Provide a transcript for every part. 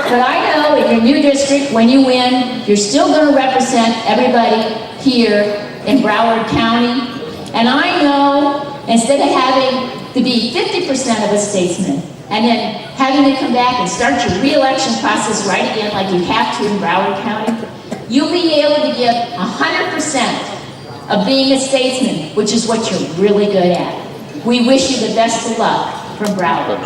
But I know in your new district, when you win, you're still going to represent everybody here in Broward County. And I know, instead of having to be 50% of a statesman, and then having to come back and start your re-election process right again like you have to in Broward County, you'll be able to give 100% of being a statesman, which is what you're really good at. We wish you the best of luck from Broward.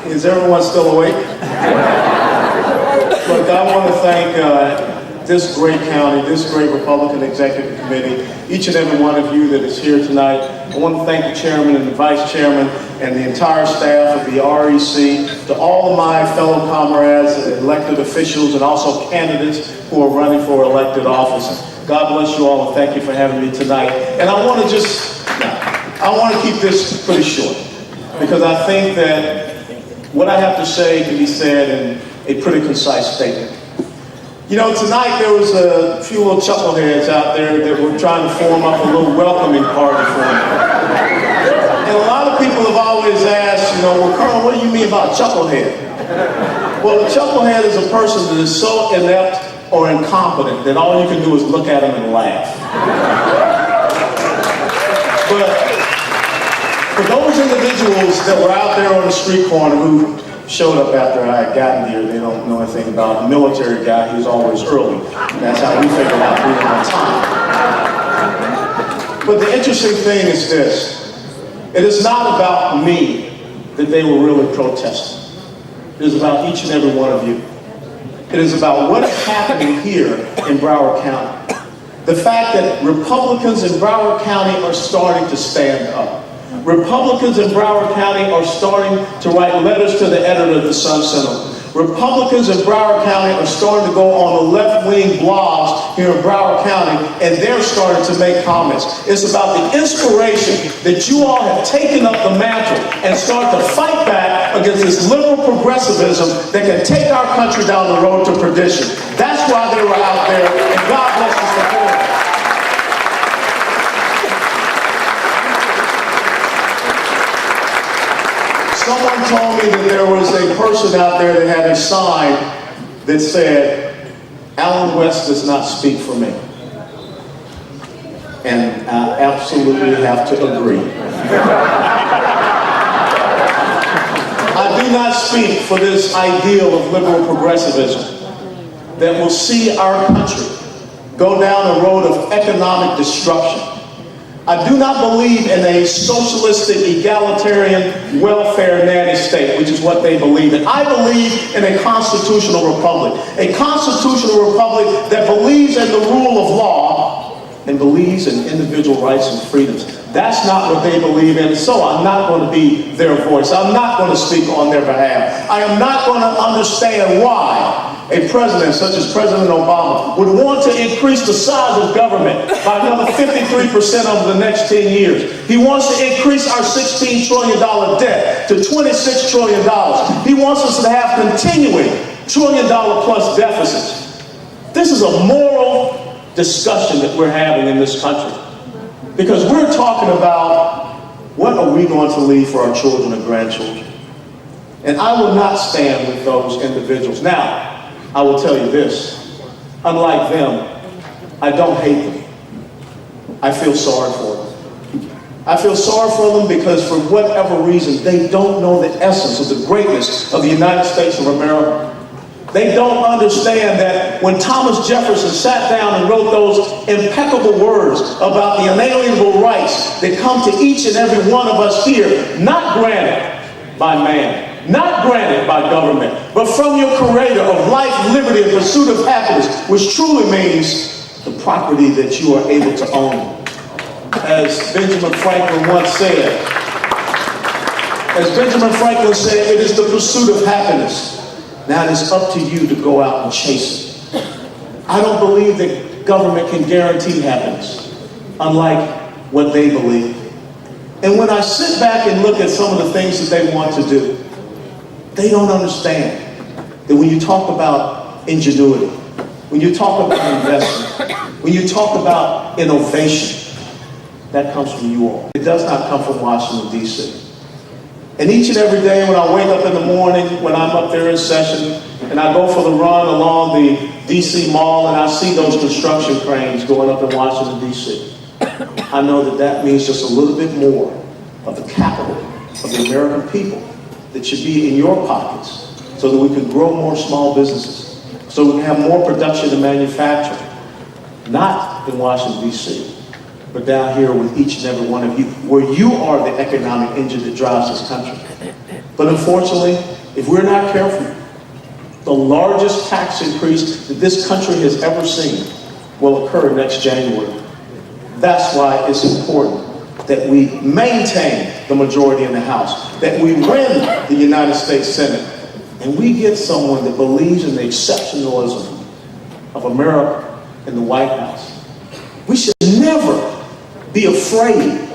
Is everyone still awake? Look, I want to thank this great county, this great Republican Executive Committee, each and every one of you that is here tonight. I want to thank the chairman and the vice chairman and the entire staff of the REC, to all of my fellow comrades, elected officials, and also candidates who are running for elected office. God bless you all, and thank you for having me tonight. And I want to keep this pretty short, because I think that what I have to say can be said in a pretty concise statement. You know, tonight there was a few little chuckleheads out there that were trying to form up a little welcoming party for me. And a lot of people have always asked, you know, well, Colonel, what do you mean about chucklehead? Well, a chucklehead is a person that is so inept or incompetent that all you can do is look at them and laugh. But for those individuals that were out there on the street corner who showed up after I had gotten here, they don't know anything about a military guy who's always early. That's how we figure out being on time. But the interesting thing is this. It is not about me that they were really protesting. It is about each and every one of you. It is about what is happening here in Broward County. The fact that Republicans in Broward County are starting to stand up. Republicans in Broward County are starting to write letters to the editor of the Sun-Sentinel. Republicans in Broward County are starting to go on the left-wing blogs here in Broward County, and they're starting to make comments. It's about the inspiration that you all have taken up the mantle and start to fight back against this liberal progressivism that can take our country down the road to perdition. That's why they were out there, and God bless us for doing it. Someone told me that there was a person out there that had a sign that said, Allen West does not speak for me. And I absolutely have to agree. I do not speak for this ideal of liberal progressivism that will see our country go down a road of economic destruction. I do not believe in a socialistic, egalitarian, welfare nanny state, which is what they believe in. I believe in a constitutional republic. A constitutional republic that believes in the rule of law and believes in individual rights and freedoms. That's not what they believe in, so I'm not going to be their voice. I'm not going to speak on their behalf. I am not going to understand why a president such as President Obama would want to increase the size of government by another 53% over the next 10 years. He wants to increase our $16 trillion debt to $26 trillion. He wants us to have continuing $1 trillion plus deficits. This is a moral discussion that we're having in this country, because we're talking about what are we going to leave for our children and grandchildren. And I will not stand with those individuals. Now, I will tell you this, unlike them, I don't hate them. I feel sorry for them. I feel sorry for them because for whatever reason, they don't know the essence of the greatness of the United States of America. They don't understand that when Thomas Jefferson sat down and wrote those impeccable words about the inalienable rights that come to each and every one of us here, not granted by man, not granted by government, but from your creator of life, liberty, and pursuit of happiness, which truly means the property that you are able to own. As Benjamin Franklin once said, it is the pursuit of happiness. Now it is up to you to go out and chase it. I don't believe that government can guarantee happiness, unlike what they believe. And when I sit back and look at some of the things that they want to do, they don't understand that when you talk about ingenuity, when you talk about investment, when you talk about innovation, that comes from you all. It does not come from Washington, D.C. And each and every day when I wake up in the morning, when I'm up there in session, and I go for the run along the D.C. Mall, and I see those construction cranes going up in Washington, D.C., I know that that means just a little bit more of the capital of the American people that should be in your pockets so that we can grow more small businesses, so we can have more production and manufacturing, not in Washington, D.C., but down here with each and every one of you, where you are the economic engine that drives this country. But unfortunately, if we're not careful, the largest tax increase that this country has ever seen will occur next January. That's why it's important that we maintain the majority in the House, that we win the United States Senate, and we get someone that believes in the exceptionalism of America in the White House. We should never be afraid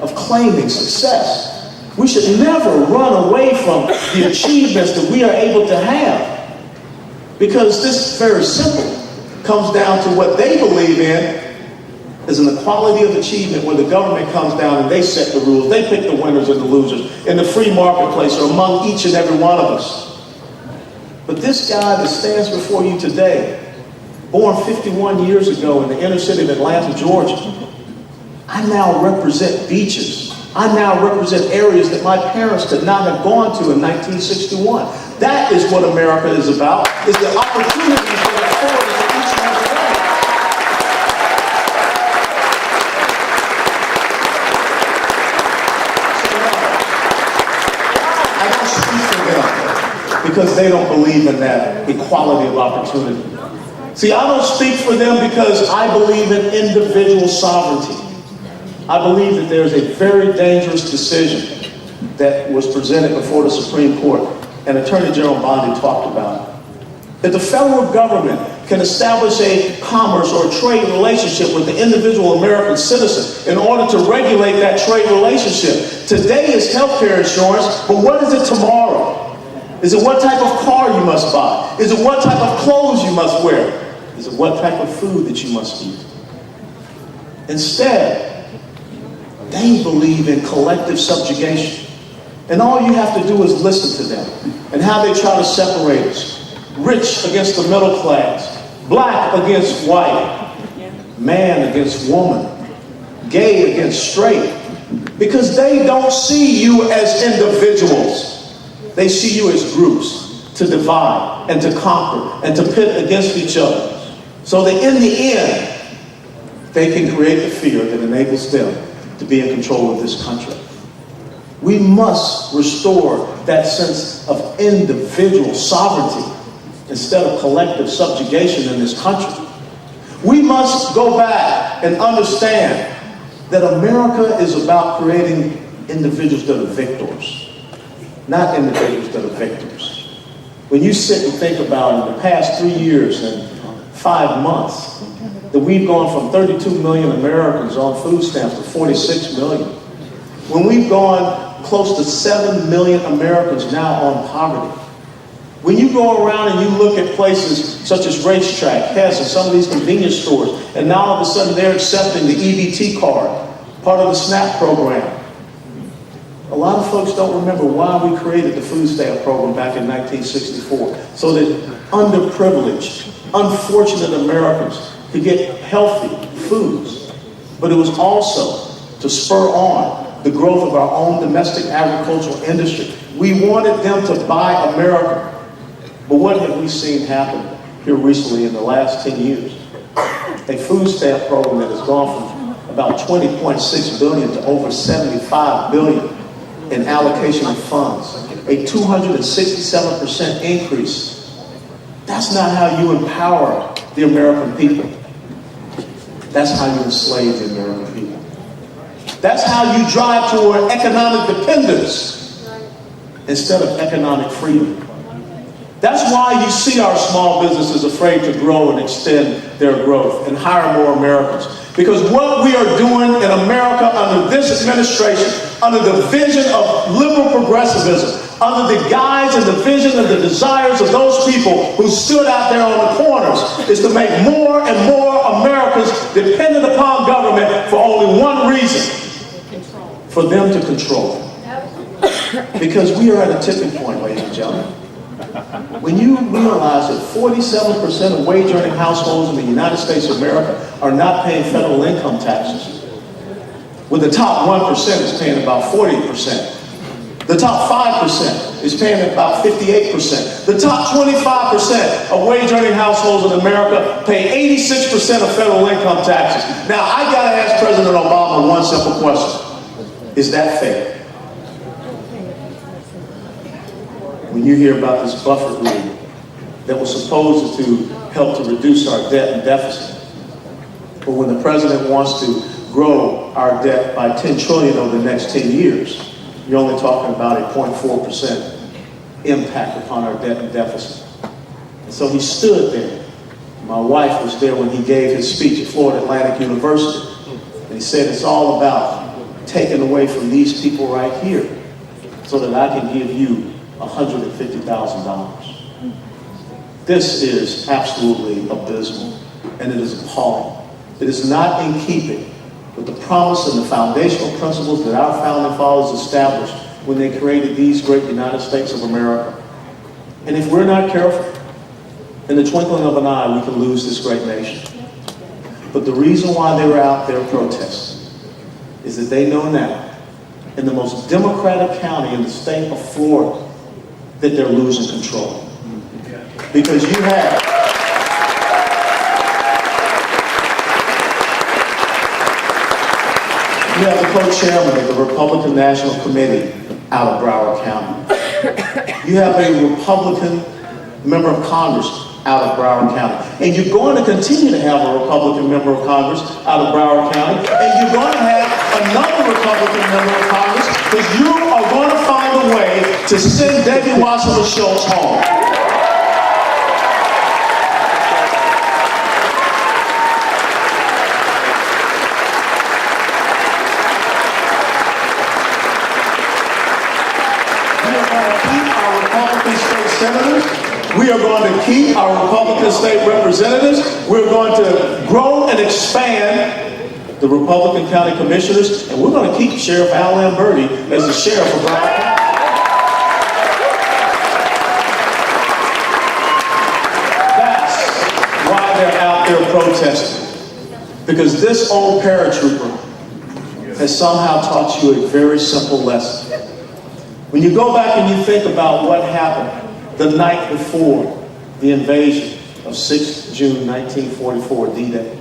of claiming success. We should never run away from the achievements that we are able to have, because this very simple comes down to what they believe in is an equality of achievement, where the government comes down and they set the rules. They pick the winners and the losers in the free marketplace or among each and every one of us. But this guy that stands before you today, born 51 years ago in the inner city of Atlanta, Georgia, I now represent beaches. I now represent areas that my parents could not have gone to in 1961. That is what America is about, is the opportunity for the authorities of each and every one. I don't speak for them because they don't believe in that equality of opportunity. See, I don't speak for them because I believe in individual sovereignty. I believe that there is a very dangerous decision that was presented before the Supreme Court, and Attorney General Bondi talked about it. That the federal government can establish a commerce or a trade relationship with the individual American citizen in order to regulate that trade relationship. Today is healthcare insurance, but what is it tomorrow? Is it what type of car you must buy? Is it what type of clothes you must wear? Is it what type of food that you must eat? Instead, they believe in collective subjugation. And all you have to do is listen to them and how they try to separate us. Rich against the middle class, black against white, man against woman, gay against straight. Because they don't see you as individuals. They see you as groups to divide and to conquer and to pit against each other. So that in the end, they can create the fear that enables them to be in control of this country. We must restore that sense of individual sovereignty instead of collective subjugation in this country. We must go back and understand that America is about creating individuals that are victors, not individuals that are victims. When you sit and think about in the past 3 years and 5 months, that we've gone from 32 million Americans on food stamps to 46 million. When we've gone close to 7 million Americans now on poverty. When you go around and you look at places such as Racetrack, Hess, and some of these convenience stores, and now all of a sudden they're accepting the EBT card, part of the SNAP program. A lot of folks don't remember why we created the food stamp program back in 1964, so that underprivileged, unfortunate Americans to get healthy foods. But it was also to spur on the growth of our own domestic agricultural industry. We wanted them to buy America. But what have we seen happen here recently in the last 10 years? A food stamp program that has gone from about $20.6 billion to over $75 billion in allocation of funds. A 267% increase. That's not how you empower the American people. That's how you enslave the American people. That's how you drive toward economic dependence instead of economic freedom. That's why you see our small businesses afraid to grow and extend their growth and hire more Americans. Because what we are doing in America under this administration, under the vision of liberal progressivism, under the guise and the vision and the desires of those people who stood out there on the corners, is to make more and more Americans dependent upon government for only one reason: for them to control. Because we are at a tipping point, ladies and gentlemen. When you realize that 47% of wage-earning households in the United States of America are not paying federal income taxes, with the top 1% is paying about 40%. The top 5% is paying about 58%. The top 25% of wage-earning households in America pay 86% of federal income taxes. Now, I gotta ask President Obama one simple question: is that fair? When you hear about this buffer rule that was supposed to help to reduce our debt and deficit, but when the president wants to grow our debt by $10 trillion over the next 10 years, you're only talking about a 0.4% impact upon our debt and deficit. And so he stood there. My wife was there when he gave his speech at Florida Atlantic University. And he said, it's all about taking away from these people right here so that I can give you $150,000. This is absolutely abysmal, and it is appalling. It is not in keeping with the promise and the foundational principles that our founding fathers established when they created these great United States of America. And if we're not careful, in the twinkling of an eye, we can lose this great nation. But the reason why they were out there protesting is that they know now, in the most democratic county in the state of Florida, that they're losing control. Because you have the co-chairman of the Republican National Committee out of Broward County. You have a Republican member of Congress out of Broward County. And you're going to continue to have a Republican member of Congress out of Broward County. And you're going to have another Republican member of Congress, because you are going to find a way to send Debbie Wasserman Schultz home. We are going to keep our Republican state representatives. We're going to grow and expand the Republican county commissioners, and we're going to keep Sheriff Al Lamberti as the sheriff of Broward County. That's why they're out there protesting. Because this old paratrooper has somehow taught you a very simple lesson. When you go back and you think about what happened the night before the invasion of 6 June 1944, D-Day,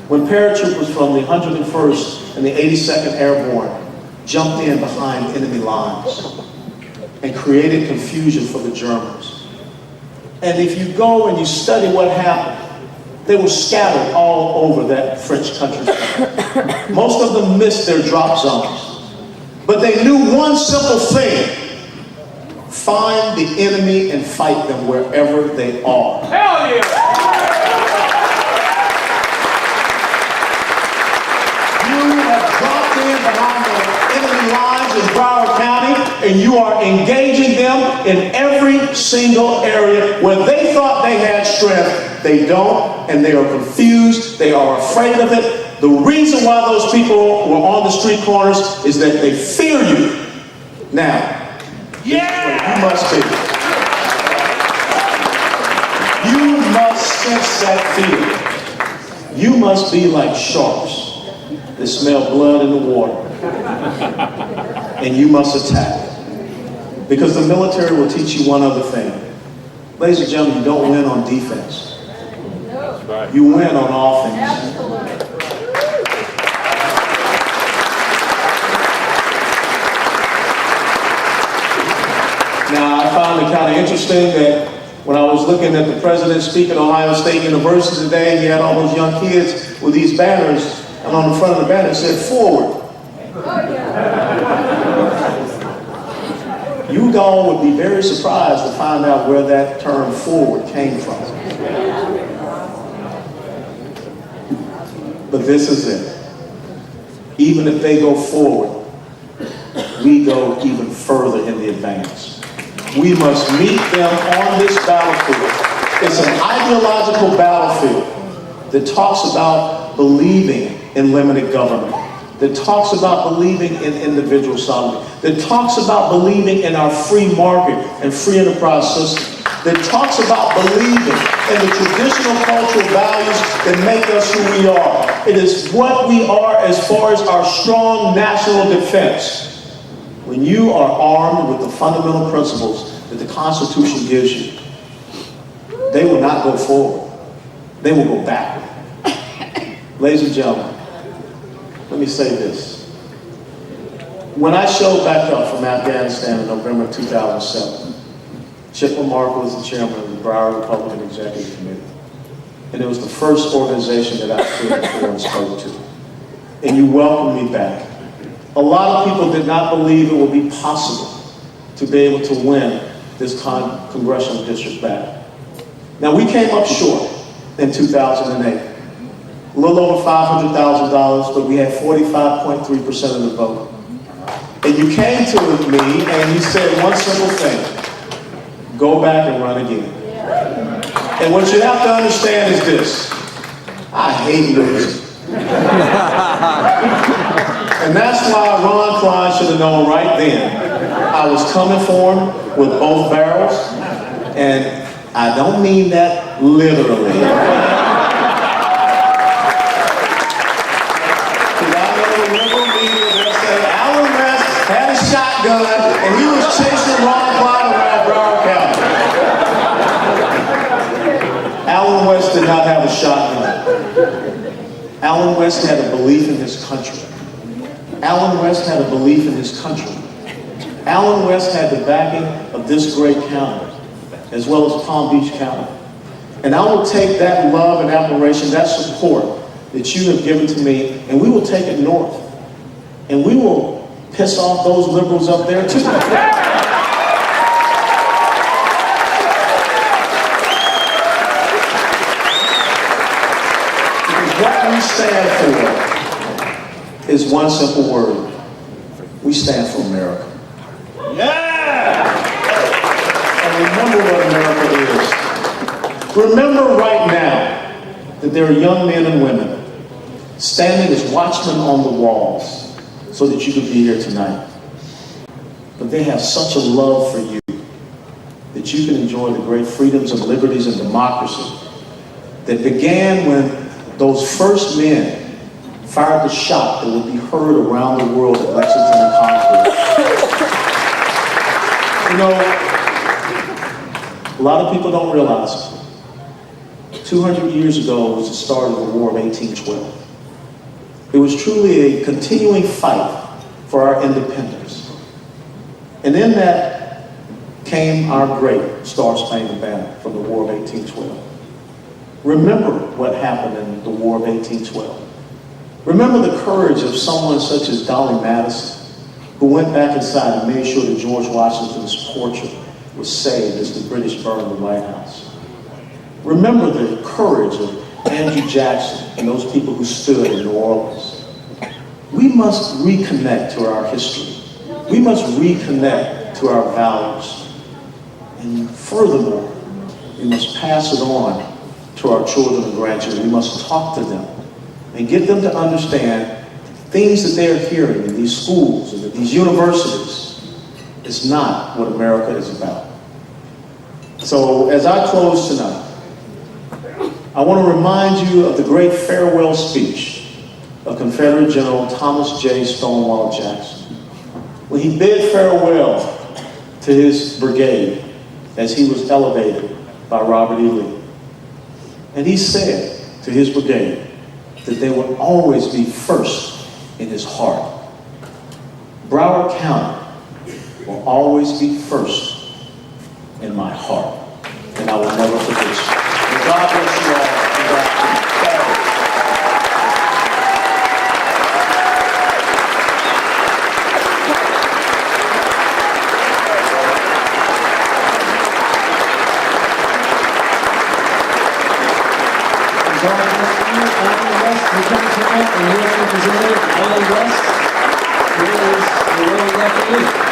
when paratroopers from the 101st and the 82nd Airborne jumped in behind enemy lines and created confusion for the Germans. And if you go and you study what happened, they were scattered all over that French countryside. Most of them missed their drop zones. But they knew one simple thing: find the enemy and fight them wherever they are. Hell yeah! You have dropped in behind the enemy lines in Broward County, and you are engaging them in every single area where they thought they had strength. They don't, and they are confused. They are afraid of it. The reason why those people were on the street corners is that they fear you. Now, you must be. You must sense that fear. You must be like sharks that smell blood in the water. And you must attack. Because the military will teach you one other thing. Ladies and gentlemen, you don't win on defense. You win on offense. Now, I found it kind of interesting that when I was looking at the president speak at Ohio State University today, he had all those young kids with these banners, and on the front of the banner it said, "Forward." You all would be very surprised to find out where that term forward came from. But this is it. Even if they go forward, we go even further in the advance. We must meet them on this battlefield. It's an ideological battlefield that talks about believing in limited government, that talks about believing in individual sovereignty, that talks about believing in our free market and free enterprise system, that talks about believing in the traditional cultural values that make us who we are. It is what we are as far as our strong national defense. When you are armed with the fundamental principles that the Constitution gives you, they will not go forward. They will go backward. Ladies and gentlemen, let me say this. When I showed back up from Afghanistan in November 2007, Chip Lamarck was the chairman of the Broward Republican Executive Committee. And it was the first organization that I stood before and spoke to. And you welcomed me back. A lot of people did not believe it would be possible to be able to win this congressional district back. Now, we came up short in 2008. A little over $500,000, but we had 45.3% of the vote. And you came to me and you said one simple thing: go back and run again. And what you have to understand is this: I hate losing. And that's why Ron Klein should have known right then I was coming for him with both barrels. And I don't mean that literally. Because I know the liberal media that say Allen West had a shotgun and he was chasing Ron Klein around Broward County. Allen West did not have a shotgun. Allen West had a belief in his country. Allen West had a belief in his country. Allen West had the backing of this great county, as well as Palm Beach County. And I will take that love and admiration, that support that you have given to me, and we will take it north. And we will piss off those liberals up there too. Because what we stand for is one simple word. We stand for America. Yeah! And remember what America is. Remember right now that there are young men and women standing as watchmen on the walls so that you could be here tonight. But they have such a love for you that you can enjoy the great freedoms and liberties and democracy that began when those first men fired the shot that would be heard around the world at Lexington and Concord. You know, a lot of people don't realize it. 200 years ago was the start of the War of 1812. It was truly a continuing fight for our independence. And in that came our great Star-Spangled Banner from the War of 1812. Remember what happened in the War of 1812. Remember the courage of someone such as Dolly Madison, who went back inside and made sure that George Washington's portrait was saved as the British burned the White House. Remember the courage of Andrew Jackson and those people who stood in New Orleans. We must reconnect to our history. We must reconnect to our values. And furthermore, we must pass it on to our children and grandchildren. We must talk to them and get them to understand things that they're hearing in these schools and at these universities is not what America is about. So as I close tonight, I want to remind you of the great farewell speech of Confederate General Thomas J. Stonewall Jackson, when he bid farewell to his brigade as he was elevated by Robert E. Lee. And he said to his brigade that they would always be first in his heart. Broward County will always be first in my heart, and I will never forget you. And God bless you all. And God bless you. Congressman Allen West, Lieutenant Colonel, and U.S. Representative Allen West. Here is the royal referee.